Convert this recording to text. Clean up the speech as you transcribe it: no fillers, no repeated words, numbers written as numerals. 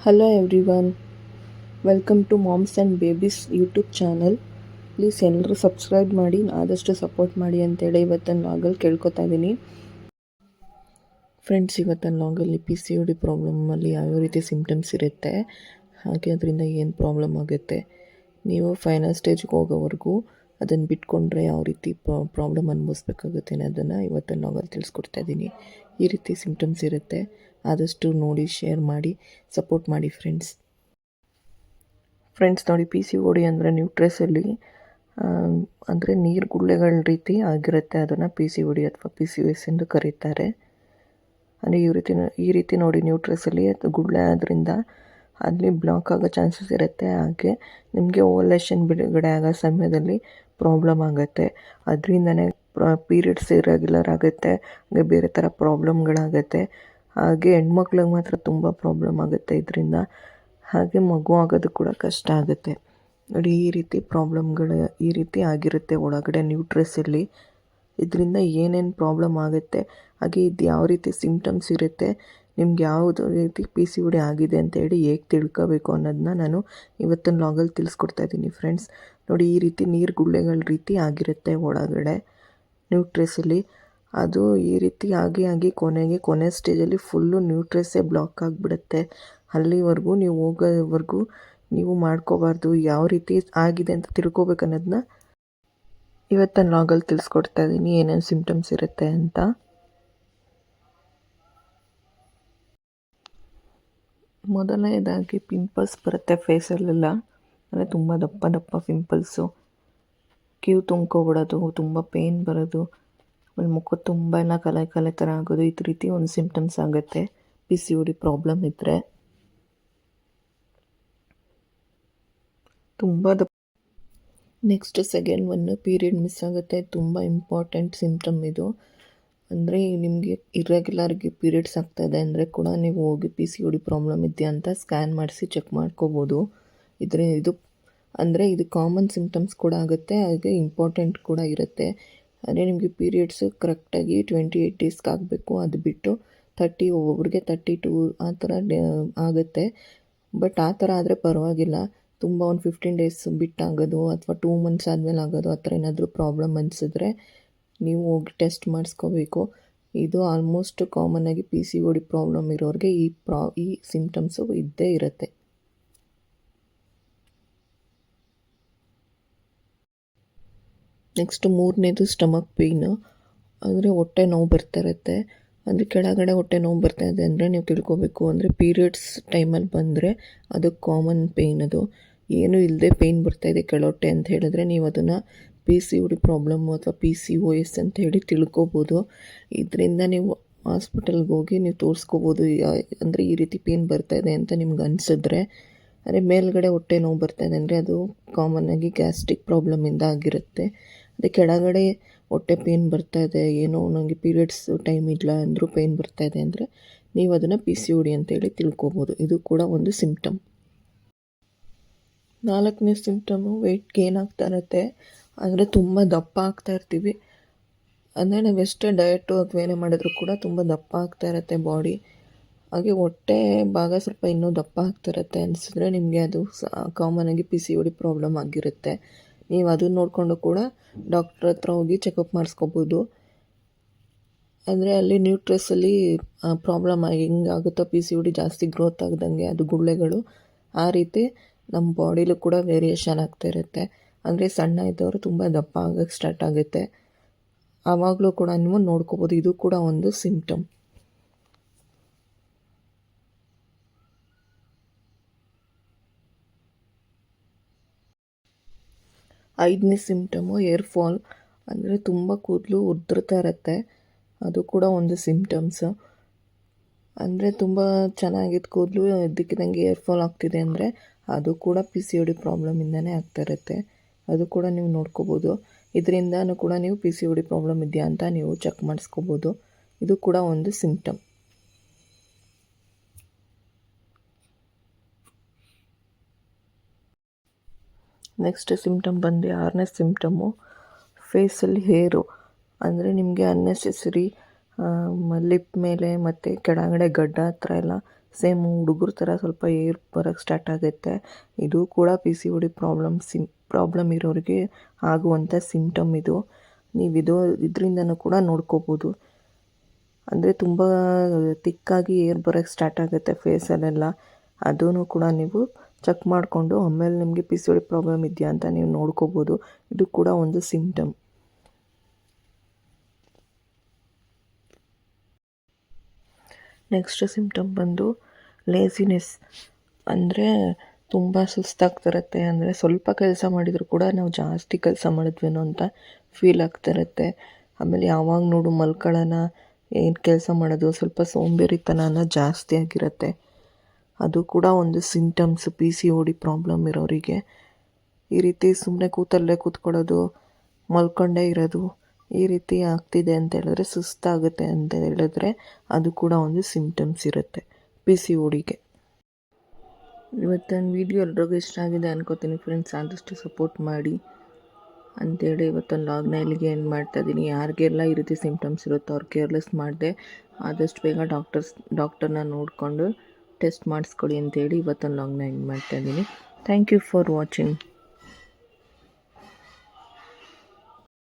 Hello everyone, welcome to moms and babies YouTube channel. Please ಎಲ್ಲರೂ subscribe ಮಾಡಿ, ಆದಷ್ಟು support ಮಾಡಿ ಅಂತೇಳಿ ಇವತ್ತಿನ ಲಾಗಲ್ಲಿ ಕೇಳ್ಕೊತಾ ಇದ್ದೀನಿ. ಫ್ರೆಂಡ್ಸ್, ಇವತ್ತಿನ ಲಾಗಲ್ಲಿ PCOD ಪ್ರಾಬ್ಲಮಲ್ಲಿ ಯಾವ್ಯಾವ ರೀತಿ ಸಿಮ್ಟಮ್ಸ್ ಇರುತ್ತೆ, ಹಾಗೆ ಅದರಿಂದ ಏನು ಪ್ರಾಬ್ಲಮ್ ಆಗುತ್ತೆ, ನೀವು ಫೈನಲ್ ಸ್ಟೇಜ್ಗೆ ಹೋಗೋವರೆಗೂ ಅದನ್ನು ಬಿಟ್ಕೊಂಡ್ರೆ ಯಾವ ರೀತಿ ಪ್ರಾಬ್ಲಮ್ ಅನುಭವಿಸ್ಬೇಕಾಗುತ್ತೆ ಅನ್ನೋದನ್ನು ಇವತ್ತಿನ ಲಾಗಲ್ಲಿ ತಿಳಿಸ್ಕೊಡ್ತಾ ಇದ್ದೀನಿ. ಈ ರೀತಿ ಸಿಮ್ಟಮ್ಸ್ ಇರುತ್ತೆ, ಆದಷ್ಟು ನೋಡಿ, ಶೇರ್ ಮಾಡಿ, ಸಪೋರ್ಟ್ ಮಾಡಿ ಫ್ರೆಂಡ್ಸ್. ನೋಡಿ, PCOD ಅಂದರೆ ನ್ಯೂಟ್ರಸಲ್ಲಿ ಅಂದರೆ ನೀರು ಗುಳ್ಳೆಗಳ ರೀತಿ ಆಗಿರುತ್ತೆ. ಅದನ್ನು PCOD ಅಥವಾ PCOS ಎಂದು ಕರೀತಾರೆ. ಅಂದರೆ ಈ ರೀತಿ ನೋಡಿ, ನ್ಯೂಟ್ರಸಲ್ಲಿ ಅದು ಗುಳ್ಳೆ ಆದ್ರಿಂದ ಅಲ್ಲಿ ಬ್ಲಾಕ್ ಆಗೋ ಚಾನ್ಸಸ್ ಇರುತ್ತೆ. ಹಾಗೆ ನಿಮಗೆ ಓವಲೇಷನ್ ಬಿಡುಗಡೆ ಆಗೋ ಸಮಯದಲ್ಲಿ ಪ್ರಾಬ್ಲಮ್ ಆಗುತ್ತೆ. ಅದರಿಂದನೇ ಪೀರಿಯಡ್ಸ್ ಇರೆಗ್ಯುಲರ್ ಆಗುತ್ತೆ, ಹಾಗೆ ಬೇರೆ ಥರ ಪ್ರಾಬ್ಲಮ್ಗಳಾಗುತ್ತೆ. ಹಾಗೆ ಹೆಣ್ಮಕ್ಳಿಗೆ ಮಾತ್ರ ತುಂಬ ಪ್ರಾಬ್ಲಮ್ ಆಗುತ್ತೆ ಇದರಿಂದ. ಹಾಗೆ ಮಗು ಆಗೋದು ಕೂಡ ಕಷ್ಟ ಆಗುತ್ತೆ ನೋಡಿ. ಈ ರೀತಿ ಪ್ರಾಬ್ಲಮ್ಗಳು ಈ ರೀತಿ ಆಗಿರುತ್ತೆ ಒಳಗಡೆ ನ್ಯೂಟ್ರಸಲ್ಲಿ. ಇದರಿಂದ ಏನೇನು ಪ್ರಾಬ್ಲಮ್ ಆಗುತ್ತೆ, ಹಾಗೆ ಇದು ಯಾವ ರೀತಿ ಸಿಮ್ಟಮ್ಸ್ ಇರುತ್ತೆ, ನಿಮ್ಗೆ ಯಾವುದು ರೀತಿ PCOD ಆಗಿದೆ ಅಂತ ಹೇಳಿ ಹೇಗೆ ತಿಳ್ಕೋಬೇಕು ಅನ್ನೋದನ್ನ ನಾನು ಇವತ್ತಿನ ಲಾಗಲ್ಲಿ ತಿಳಿಸ್ಕೊಡ್ತಾ ಇದ್ದೀನಿ ಫ್ರೆಂಡ್ಸ್. ನೋಡಿ, ಈ ರೀತಿ ನೀರು ಗುಳ್ಳೆಗಳ ರೀತಿ ಆಗಿರುತ್ತೆ ಒಳಗಡೆ ನ್ಯೂಟ್ರಸಲ್ಲಿ. ಅದು ಈ ರೀತಿ ಆಗಿ ಕೊನೆ ಸ್ಟೇಜಲ್ಲಿ ಫುಲ್ಲು ನ್ಯೂಟ್ರಸ್ಸೇ ಬ್ಲಾಕ್ ಆಗಿಬಿಡುತ್ತೆ. ಅಲ್ಲಿವರೆಗೂ ನೀವು ಹೋಗೋವರೆಗೂ ನೀವು ಮಾಡ್ಕೋಬಾರ್ದು. ಯಾವ ರೀತಿ ಆಗಿದೆ ಅಂತ ತಿಳ್ಕೊಬೇಕು ಅನ್ನೋದನ್ನ ಇವತ್ತಿನ ಲಾಗಲ್ಲಿ ತಿಳಿಸ್ಕೊಡ್ತಾ ಇದ್ದೀನಿ, ಏನೇನು ಸಿಮ್ಟಮ್ಸ್ ಇರುತ್ತೆ ಅಂತ. ಮೊದಲನೇದಾಗಿ ಪಿಂಪಲ್ಸ್ ಬರುತ್ತೆ ಫೇಸಲ್ಲೆಲ್ಲ, ಅಂದರೆ ತುಂಬ ದಪ್ಪ ದಪ್ಪ ಪಿಂಪಲ್ಸು, ಕಿವು ತುಂಬ್ಕೊಬಿಡೋದು, ತುಂಬ ಪೇಯ್ನ್ ಬರೋದು, ಆಮೇಲೆ ಮುಖ ತುಂಬ ಕಲೆ ಥರ ಆಗೋದು. ಈ ರೀತಿ ಒಂದು ಸಿಮ್ಟಮ್ಸ್ ಆಗುತ್ತೆ PCOD ಪ್ರಾಬ್ಲಮ್ ಇದ್ದರೆ. ತುಂಬ next second one period miss ಆಗುತ್ತೆ. ತುಂಬ ಇಂಪಾರ್ಟೆಂಟ್ ಸಿಮ್ಟಮ್ ಇದು. ಅಂದರೆ ನಿಮಗೆ ಇರ್ರೆಗ್ಯುಲರ್ಗೆ ಪೀರಿಯಡ್ಸ್ ಆಗ್ತಾಯಿದೆ ಅಂದರೆ ಕೂಡ ನೀವು ಹೋಗಿ PCOD ಪ್ರಾಬ್ಲಮ್ ಇದೆಯಾ ಅಂತ ಸ್ಕ್ಯಾನ್ ಮಾಡಿಸಿ ಚೆಕ್ ಮಾಡ್ಕೋಬೋದು. ಇದು ಕಾಮನ್ ಸಿಮ್ಟಮ್ಸ್ ಕೂಡ ಆಗುತ್ತೆ, ಹಾಗೆ ಇಂಪಾರ್ಟೆಂಟ್ ಕೂಡ ಇರುತ್ತೆ. ಅಂದರೆ ನಿಮಗೆ ಪೀರಿಯಡ್ಸು ಕರೆಕ್ಟಾಗಿ 28 ಡೇಸ್ಗೆ ಆಗಬೇಕು. ಅದು ಬಿಟ್ಟು 30, ಒಬ್ಬೊಬ್ರಿಗೆ 32 ಆ ಥರ ಆಗುತ್ತೆ. ಬಟ್ ಆ ಥರ ಆದರೆ ಪರವಾಗಿಲ್ಲ. ತುಂಬ ಒಂದು 15 ಡೇಸ್ ಬಿಟ್ಟಾಗೋದು ಅಥವಾ 2 ಮಂತ್ಸ್ ಆದಮೇಲೆ ಆಗೋದು, ಆ ಥರ ಏನಾದರೂ ಪ್ರಾಬ್ಲಮ್ ಅನಿಸಿದ್ರೆ ನೀವು ಹೋಗಿ ಟೆಸ್ಟ್ ಮಾಡಿಸ್ಕೋಬೇಕು. ಇದು ಆಲ್ಮೋಸ್ಟ್ ಕಾಮನ್ನಾಗಿ PCOD ಪ್ರಾಬ್ಲಮ್ ಇರೋರಿಗೆ ಈ ಸಿಮ್ಟಮ್ಸು ಇದ್ದೇ ಇರುತ್ತೆ. ನೆಕ್ಸ್ಟ್ ಮೂರನೇದು ಸ್ಟಮಕ್ ಪೇಯ್ನು, ಅಂದರೆ ಹೊಟ್ಟೆ ನೋವು ಬರ್ತಾ ಇರುತ್ತೆ. ಅಂದರೆ ಕೆಳಗಡೆ ಹೊಟ್ಟೆ ನೋವು ಬರ್ತಾ ಇದೆ ಅಂದರೆ ನೀವು ತಿಳ್ಕೊಬೇಕು, ಅಂದರೆ ಪೀರಿಯಡ್ಸ್ ಟೈಮಲ್ಲಿ ಬಂದರೆ ಅದು ಕಾಮನ್ ಪೇಯ್ನ್. ಅದು ಏನೂ ಇಲ್ಲದೆ ಪೇಯ್ನ್ ಬರ್ತಾಯಿದೆ ಕೆಳಹೊಟ್ಟೆ ಅಂತ ಹೇಳಿದ್ರೆ ನೀವು ಅದನ್ನು PCOD ಪ್ರಾಬ್ಲಮ್ಮು ಅಥವಾ PCOS ಅಂತ ಹೇಳಿ ತಿಳ್ಕೊಬೋದು. ಇದರಿಂದ ನೀವು ಹಾಸ್ಪಿಟಲ್ಗೆ ಹೋಗಿ ನೀವು ತೋರಿಸ್ಕೋಬೋದು. ಅಂದರೆ ಈ ರೀತಿ ಪೇಯ್ನ್ ಬರ್ತಾಯಿದೆ ಅಂತ ನಿಮ್ಗೆ ಅನಿಸಿದ್ರೆ. ಅಂದರೆ ಮೇಲ್ಗಡೆ ಹೊಟ್ಟೆ ನೋವು ಬರ್ತಾಯಿದೆ ಅಂದರೆ ಅದು ಕಾಮನ್ನಾಗಿ ಗ್ಯಾಸ್ಟ್ರಿಕ್ ಪ್ರಾಬ್ಲಮಿಂದ ಆಗಿರುತ್ತೆ. ಅದೇ ಕೆಳಗಡೆ ಹೊಟ್ಟೆ ಪೇಯ್ನ್ ಬರ್ತಾಯಿದೆ, ಏನೋ ನನಗೆ ಪೀರಿಯಡ್ಸ್ ಟೈಮ್ ಇಲ್ಲ ಅಂದರೂ ಪೇಯ್ನ್ ಬರ್ತಾಯಿದೆ ಅಂದರೆ ನೀವು ಅದನ್ನು PCOD ಅಂತೇಳಿ ತಿಳ್ಕೊಬೋದು. ಇದು ಕೂಡ ಒಂದು ಸಿಮ್ಟಮ್. 4ನೇ ಸಿಮ್ಟಮು ವೆಯ್ಟ್ ಗೇನ್ ಆಗ್ತಾ ಇರುತ್ತೆ. ಅಂದರೆ ತುಂಬ ದಪ್ಪ ಆಗ್ತಾ ಇರ್ತೀವಿ. ಅಂದರೆ ನಾವು ಎಷ್ಟೇ ಡಯಟು ಅಥವಾ ಏನೇ ಮಾಡಿದ್ರು ಕೂಡ ತುಂಬ ದಪ್ಪ ಆಗ್ತಾ ಇರುತ್ತೆ ಬಾಡಿ. ಹಾಗೆ ಹೊಟ್ಟೆ ಭಾಗ ಸ್ವಲ್ಪ ಇನ್ನೂ ದಪ್ಪ ಆಗ್ತಾ ಇರುತ್ತೆ ಅನಿಸಿದ್ರೆ ನಿಮಗೆ ಅದು ಕಾಮನ್ನಾಗಿ PCOD ಪ್ರಾಬ್ಲಮ್ ಆಗಿರುತ್ತೆ. ನೀವು ಅದನ್ನ ನೋಡಿಕೊಂಡು ಕೂಡ ಡಾಕ್ಟ್ರ್ ಹತ್ರ ಹೋಗಿ ಚೆಕಪ್ ಮಾಡಿಸ್ಕೋಬೋದು. ಅಂದರೆ ಅಲ್ಲಿ ನ್ಯೂಟ್ರಸಲ್ಲಿ ಪ್ರಾಬ್ಲಮ್ ಹೆಂಗಾಗುತ್ತೋ PCOD ಜಾಸ್ತಿ ಗ್ರೋತ್ ಆಗದಂಗೆ ಅದು ಗುಳ್ಳೆಗಳು ಆ ರೀತಿ ನಮ್ಮ ಬಾಡಿಲೂ ಕೂಡ ವೇರಿಯೇಷನ್ ಆಗ್ತಾ ಇರುತ್ತೆ. ಅಂದರೆ ಸಣ್ಣ ಇದ್ದವರು ತುಂಬ ದಪ್ಪ ಆಗೋಕ್ಕೆ ಸ್ಟಾರ್ಟ್ ಆಗುತ್ತೆ. ಆವಾಗಲೂ ಕೂಡ ನೀವು ನೋಡ್ಕೋಬೋದು. ಇದು ಕೂಡ ಒಂದು ಸಿಮ್ಟಮ್. 5ನೇ ಸಿಮ್ಟಮು ಏರ್ ಫಾಲ್, ಅಂದರೆ ತುಂಬ ಕೂದಲು ಉದುರ್ತಾ ಇರುತ್ತೆ. ಅದು ಕೂಡ ಒಂದು ಸಿಮ್ಟಮ್ಸು. ಅಂದರೆ ತುಂಬ ಚೆನ್ನಾಗಿದ್ದು ಕೂದಲು ಇದ್ದಕ್ಕಿದ್ದಂಗೆ ಏರ್ ಫಾಲ್ ಆಗ್ತಿದೆ ಅಂದರೆ ಅದು ಕೂಡ PCOD ಪ್ರಾಬ್ಲಮಿಂದನೇ ಆಗ್ತಾ ಇರುತ್ತೆ. ಅದು ಕೂಡ ನೀವು ನೋಡ್ಕೋಬೋದು. ಇದರಿಂದನೂ ಕೂಡ ನೀವು PCOD ಪ್ರಾಬ್ಲಮ್ ಇದೆಯಾ ಅಂತ ನೀವು ಚೆಕ್ ಮಾಡಿಸ್ಕೋಬೋದು. ಇದು ಕೂಡ ಒಂದು ಸಿಮ್ಟಮ್. ನೆಕ್ಸ್ಟ್ ಸಿಮ್ಟಮ್ ಬಂದು 6ನೇ ಸಿಮ್ಟಮು ಫೇಸಲ್ಲಿ ಹೇರು. ಅಂದರೆ ನಿಮಗೆ ಅನ್ನೆಸೆಸರಿ ಲಿಪ್ ಮೇಲೆ ಮತ್ತು ಕೆಳಗಡೆ ಗಡ್ಡ ಹತ್ರ ಎಲ್ಲ ಸೇಮ್ ಹುಡುಗರ ಥರ ಸ್ವಲ್ಪ ಏರ್ ಬರೋಕ್ಕೆ ಸ್ಟಾರ್ಟ್ ಆಗುತ್ತೆ. ಇದು ಕೂಡ P C O D problem ಇರೋರಿಗೆ ಆಗುವಂಥ ಸಿಮ್ಟಮ್ ಇದು. ನೀವು ಇದರಿಂದನೂ ಕೂಡ ನೋಡ್ಕೋಬೋದು. ಅಂದರೆ ತುಂಬ ತಿಕ್ಕಾಗಿ ಏರ್ ಬರೋಕ್ಕೆ ಸ್ಟಾರ್ಟ್ ಆಗುತ್ತೆ ಫೇಸಲ್ಲೆಲ್ಲ. ಅದೂ ಕೂಡ ನೀವು ಚೆಕ್ ಮಾಡಿಕೊಂಡು ಆಮೇಲೆ ನಿಮಗೆ P C O D problem ಇದೆಯಾ ಅಂತ ನೀವು ನೋಡ್ಕೋಬೋದು. ಇದು ಕೂಡ ಒಂದು ಸಿಮ್ಟಮ್. ನೆಕ್ಸ್ಟ್ ಸಿಮ್ಟಮ್ ಬಂದು ಲೇಸಿನೆಸ್. ಅಂದರೆ ತುಂಬ ಸುಸ್ತಾಗ್ತಿರುತ್ತೆ. ಅಂದರೆ ಸ್ವಲ್ಪ ಕೆಲಸ ಮಾಡಿದರೂ ಕೂಡ ನಾವು ಜಾಸ್ತಿ ಕೆಲಸ ಮಾಡಿದ್ವೇನೋ ಅಂತ ಫೀಲ್ ಆಗ್ತಿರುತ್ತೆ. ಆಮೇಲೆ ಯಾವಾಗ ನೋಡು ಮಲ್ಕೊಳ್ಳೋಣ, ಏನು ಕೆಲಸ ಮಾಡೋದು, ಸ್ವಲ್ಪ ಸೋಂಬೇರಿತನ ಜಾಸ್ತಿ ಆಗಿರುತ್ತೆ. ಅದು ಕೂಡ ಒಂದು symptoms P C O D problem ಇರೋರಿಗೆ. ಈ ರೀತಿ ಸುಮ್ಮನೆ ಕೂತ್ಕೊಳ್ಳೋದು, ಮಲ್ಕೊಂಡೇ ಇರೋದು, ಈ ರೀತಿ ಆಗ್ತಿದೆ ಅಂತ ಹೇಳಿದ್ರೆ, ಸುಸ್ತಾಗುತ್ತೆ ಅಂತ ಹೇಳಿದ್ರೆ ಅದು ಕೂಡ ಒಂದು ಸಿಮ್ಟಮ್ಸ್ ಇರುತ್ತೆ ಪಿ ಸಿ ಒ ಡಿಗೆ. ಇವತ್ತಿನ ವಿಡಿಯೋ ಎಲ್ರಿಗೂ ಇಷ್ಟ ಆಗಿದೆ ಅನ್ಕೋತೀನಿ ಫ್ರೆಂಡ್ಸ್. ಆದಷ್ಟು ಸಪೋರ್ಟ್ ಮಾಡಿ ಅಂತೇಳಿ ಇವತ್ತೊಂದು ಲಾಗ್ನ ಇಲ್ಲಿಗೆ ಏನು ಮಾಡ್ತಾಯಿದ್ದೀನಿ. ಯಾರಿಗೆಲ್ಲ ಈ ರೀತಿ ಸಿಮ್ಟಮ್ಸ್ ಇರುತ್ತೋ ಅವ್ರು ಕೇರ್ಲೆಸ್ ಮಾಡದೆ ಆದಷ್ಟು ಬೇಗ ಡಾಕ್ಟರ್ನ ನೋಡಿಕೊಂಡು ಟೆಸ್ಟ್ ಮಾಡಿಸ್ಕೊಳ್ಳಿ ಅಂತೇಳಿ ಇವತ್ತೊಂದು ಲಾಗ್ನ ಎಂಡ್ ಮಾಡ್ತಾಯಿದ್ದೀನಿ. Thank you for watching.